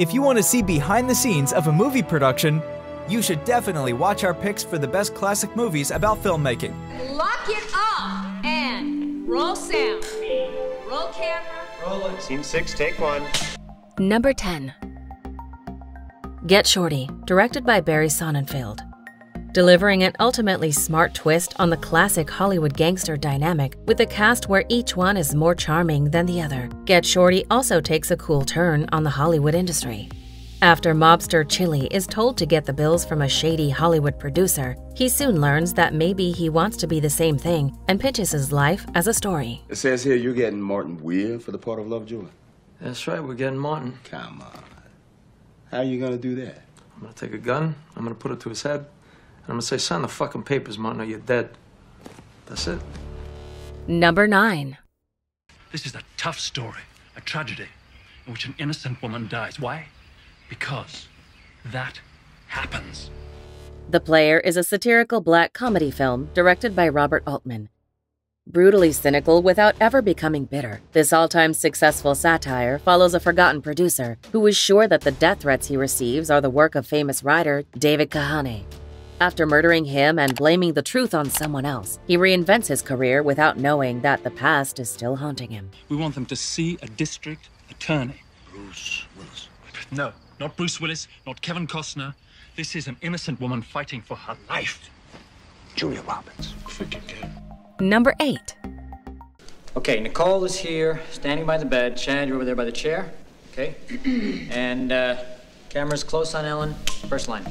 If you want to see behind the scenes of a movie production, you should definitely watch our picks for the best classic movies about filmmaking. Lock it up and roll sound. Roll camera. Roll it. Scene 6, take 1. Number 10. Get Shorty, directed by Barry Sonnenfeld. Delivering an ultimately smart twist on the classic Hollywood gangster dynamic with a cast where each one is more charming than the other, Get Shorty also takes a cool turn on the Hollywood industry. After mobster Chili is told to get the bills from a shady Hollywood producer, he soon learns that maybe he wants to be the same thing and pitches his life as a story. It says here you're getting Martin Weir for the part of Lovejoy. That's right, we're getting Martin. Come on. How are you gonna do that? I'm gonna take a gun, I'm gonna put it to his head, and I'm gonna say, sign the fucking papers, Martin, or you're dead. That's it. Number 9. This is a tough story, a tragedy, in which an innocent woman dies. Why? Because that happens. The Player is a satirical black comedy film directed by Robert Altman. Brutally cynical without ever becoming bitter, this all-time successful satire follows a forgotten producer who is sure that the death threats he receives are the work of famous writer David Kahane. After murdering him and blaming the truth on someone else, he reinvents his career without knowing that the past is still haunting him. We want them to see a district attorney. Bruce Willis. No, not Bruce Willis, not Kevin Costner. This is an innocent woman fighting for her life. Julia Roberts. Freaking kid. Number 8. Okay, Nicole is here, standing by the bed. Chad, you're over there by the chair. Okay. And camera's close on Ellen. First line.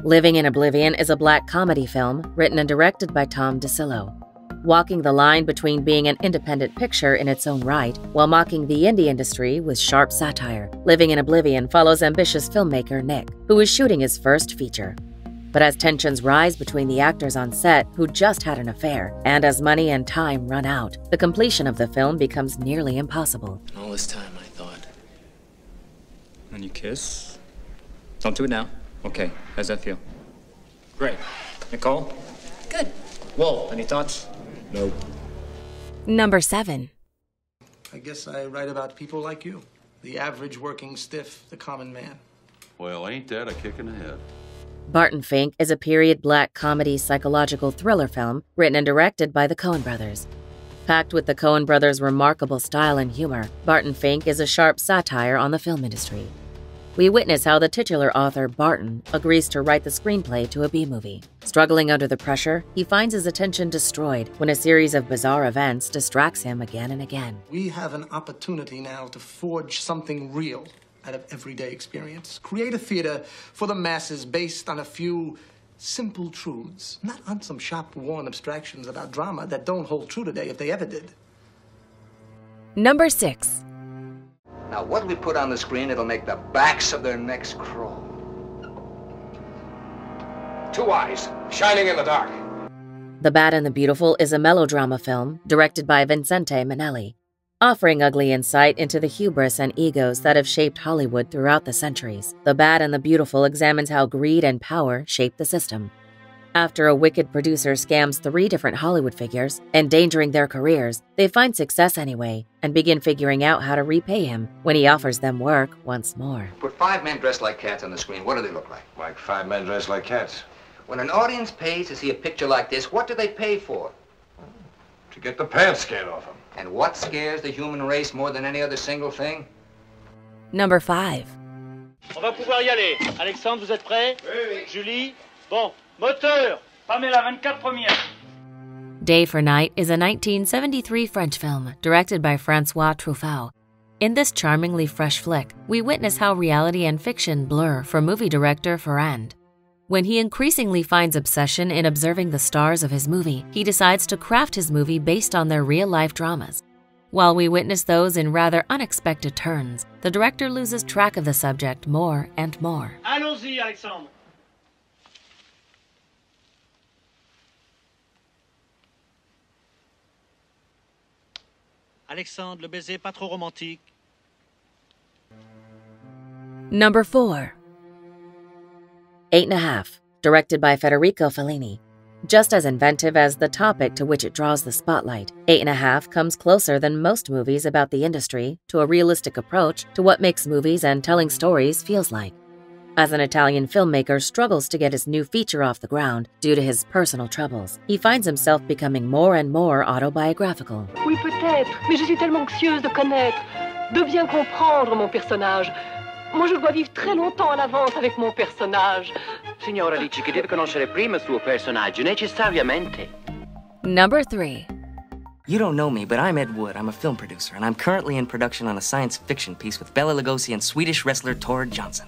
Living in Oblivion is a black comedy film written and directed by Tom DeSillo. Walking the line between being an independent picture in its own right while mocking the indie industry with sharp satire, Living in Oblivion follows ambitious filmmaker Nick, who is shooting his first feature. But as tensions rise between the actors on set who just had an affair, and as money and time run out, the completion of the film becomes nearly impossible. All this time, I thought. Then you kiss. Don't do it now. Okay, how's that feel? Great. Nicole? Good. Wolf, any thoughts? No. Number 7. I guess I write about people like you. The average working stiff, the common man. Well, ain't that a kick in the head? Barton Fink is a period black comedy psychological thriller film written and directed by the Coen brothers. Packed with the Coen brothers' remarkable style and humor, Barton Fink is a sharp satire on the film industry. We witness how the titular author, Barton, agrees to write the screenplay to a B-movie. Struggling under the pressure, he finds his attention destroyed when a series of bizarre events distracts him again and again. We have an opportunity now to forge something real out of everyday experience. Create a theater for the masses based on a few simple truths, not on some shop-worn abstractions about drama that don't hold true today if they ever did. Number 6. Now, what do we put on the screen that'll make the backs of their necks crawl? Two eyes, shining in the dark. The Bad and the Beautiful is a melodrama film directed by Vincente Minnelli, offering ugly insight into the hubris and egos that have shaped Hollywood throughout the centuries. The Bad and the Beautiful examines how greed and power shape the system. After a wicked producer scams 3 different Hollywood figures, endangering their careers, they find success anyway and begin figuring out how to repay him when he offers them work once more. Put 5 men dressed like cats on the screen. What do they look like? Like 5 men dressed like cats. When an audience pays to see a picture like this, what do they pay for? To get the pants scared off them. And what scares the human race more than any other single thing? Number 5. On va pouvoir y aller. Alexandre, vous êtes prêts? Oui. Julie? Bon. Moteur! Pamela, 24 premières. Day for Night is a 1973 French film directed by Francois Truffaut. In this charmingly fresh flick, we witness how reality and fiction blur for movie director Ferrand. When he increasingly finds obsession in observing the stars of his movie, he decides to craft his movie based on their real-life dramas. While we witness those in rather unexpected turns, the director loses track of the subject more and more. Allons-y, Alexandre. Alexandre, le baiser pas trop romantique. Number 4. 8 1/2, directed by Federico Fellini. Just as inventive as the topic to which it draws the spotlight, 8½ comes closer than most movies about the industry to a realistic approach to what makes movies and telling stories feels like. As an Italian filmmaker struggles to get his new feature off the ground due to his personal troubles, he finds himself becoming more and more autobiographical. Oui, peut-être, mais je suis tellement anxieuse de connaître, de bien comprendre mon personnage. Moi, je dois vivre très longtemps à l'avance avec mon personnage. Signora dice che deve conoscere prima il suo personaggio, necessariamente. Number 3. You don't know me, but I'm Ed Wood. I'm a film producer, and I'm currently in production on a science fiction piece with Bela Lugosi and Swedish wrestler Tor Johnson.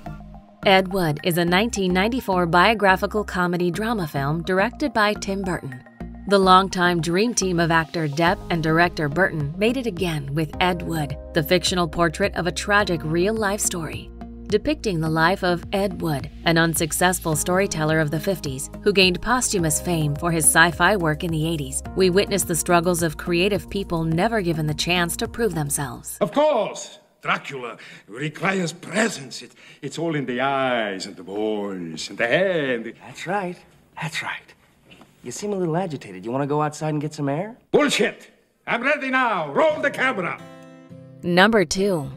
Ed Wood is a 1994 biographical comedy drama film directed by Tim Burton. The longtime dream team of actor Depp and director Burton made it again with Ed Wood, the fictional portrait of a tragic real-life story. Depicting the life of Ed Wood, an unsuccessful storyteller of the 50s who gained posthumous fame for his sci-fi work in the 80s, we witness the struggles of creative people never given the chance to prove themselves. Of course! Dracula requires presence. It's all in the eyes and the voice and the head. That's right. That's right. You seem a little agitated. You want to go outside and get some air? Bullshit! I'm ready now. Roll the camera. Number 2.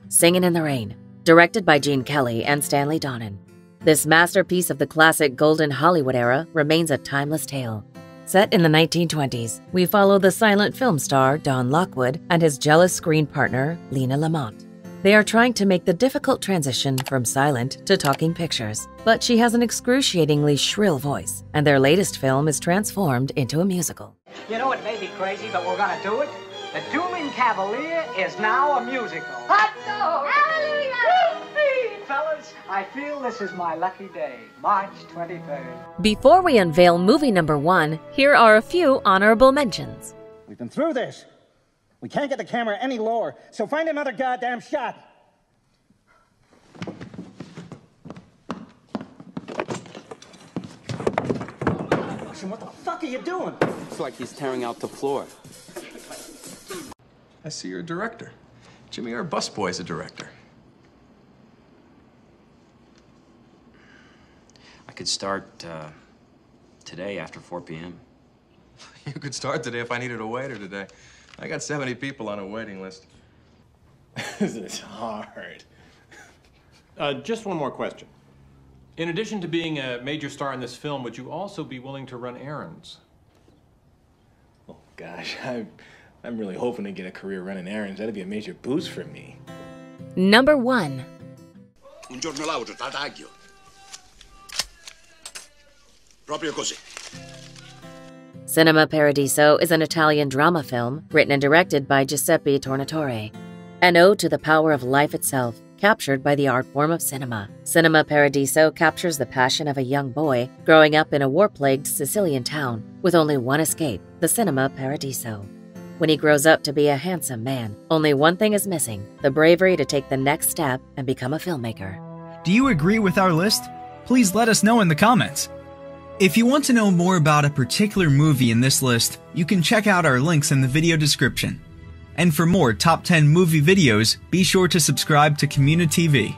Singin' in the Rain, directed by Gene Kelly and Stanley Donen. This masterpiece of the classic Golden Hollywood era remains a timeless tale. Set in the 1920s, we follow the silent film star Don Lockwood and his jealous screen partner, Lena Lamont. They are trying to make the difficult transition from silent to talking pictures, but she has an excruciatingly shrill voice, and their latest film is transformed into a musical. You know, it may be crazy, but we're gonna do it. The Dueling Cavalier is now a musical. Hot dog! Hallelujah! Fellas, I feel this is my lucky day, March 23rd. Before we unveil movie number 1, here are a few honorable mentions. We've been through this. We can't get the camera any lower, so find another goddamn shot. Listen, what the fuck are you doing? It's like he's tearing out the floor. I see you're a director. Jimmy, our busboy's a director. I could start today after 4 p.m. You could start today if I needed a waiter today. I got 70 people on a waiting list. This is hard. Just one more question. In addition to being a major star in this film, would you also be willing to run errands? Oh, gosh, I'm really hoping to get a career running errands. That'd be a major boost for me. Number 1. Un giorno l'auto, taglio. Proprio così. Cinema Paradiso is an Italian drama film written and directed by Giuseppe Tornatore. An ode to the power of life itself, captured by the art form of cinema. Cinema Paradiso captures the passion of a young boy growing up in a war-plagued Sicilian town with only one escape, the Cinema Paradiso. When he grows up to be a handsome man, only one thing is missing, the bravery to take the next step and become a filmmaker. Do you agree with our list? Please let us know in the comments. If you want to know more about a particular movie in this list, you can check out our links in the video description. And for more top 10 movie videos, be sure to subscribe to Community TV.